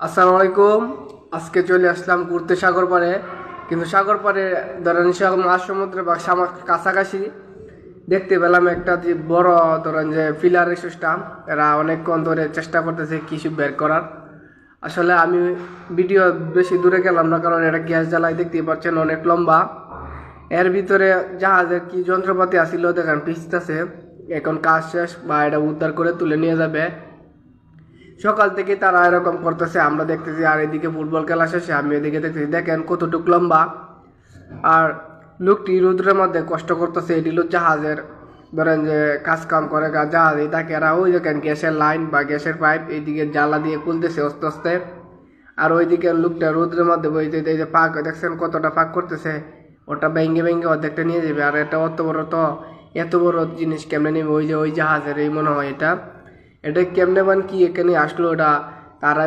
আসসালামু আলাইকুম। আজকে চলে আসলাম ঘুরতে সাগর পাড়ে। কিন্তু সাগর পাড়ে ধরেন মাছ সমুদ্রে বা কাছাকাছি দেখতে পেলাম একটা যে বড় ধরেন যে ফিলারের সিস্টেম। এরা অনেকক্ষণ ধরে চেষ্টা করতেছে কিছু বের করার। আসলে আমি ভিডিও বেশি দূরে গেলাম না, কারণ এটা গ্যাস জ্বালাই দেখতেই পাচ্ছেন অনেক লম্বা। এর ভিতরে জাহাজের কি যন্ত্রপাতি আসিল দেখেন পিছতেছে। এখন কাজ শেষ বা এটা উদ্ধার করে তুলে নিয়ে যাবে। সকাল থেকে তারা এরকম করতেছে, আমরা দেখতেছি। আর এদিকে ফুটবল খেলা শেষে আমি এদিকে দেখতেছি, দেখেন কতটুক লম্বা। আর লোকটি রোদ্রের মধ্যে কষ্ট করতেছে। এটি হলো জাহাজের ধরেন যে কাজ কাম করে জাহাজে থাকে। এরা ওই দেখেন গ্যাসের লাইন বা গ্যাসের পাইপ এইদিকে জ্বালা দিয়ে খুলতেছে আস্তে আস্তে। আর ওইদিকে লোকটা রোদ্রের মধ্যে বইতে এই যে পাক দেখছেন কতটা পাক করতেছে, ওটা ভেঙ্গে ভেঙ্গে অর্ধেকটা নিয়ে যাবে। আর এটা অত বড়, তো এত বড় জিনিস কেমনে নেবে? ওই যে ওই জাহাজের এই মনে হয় এটা। এটা কেমনে কি এখানে আসলো? ওটা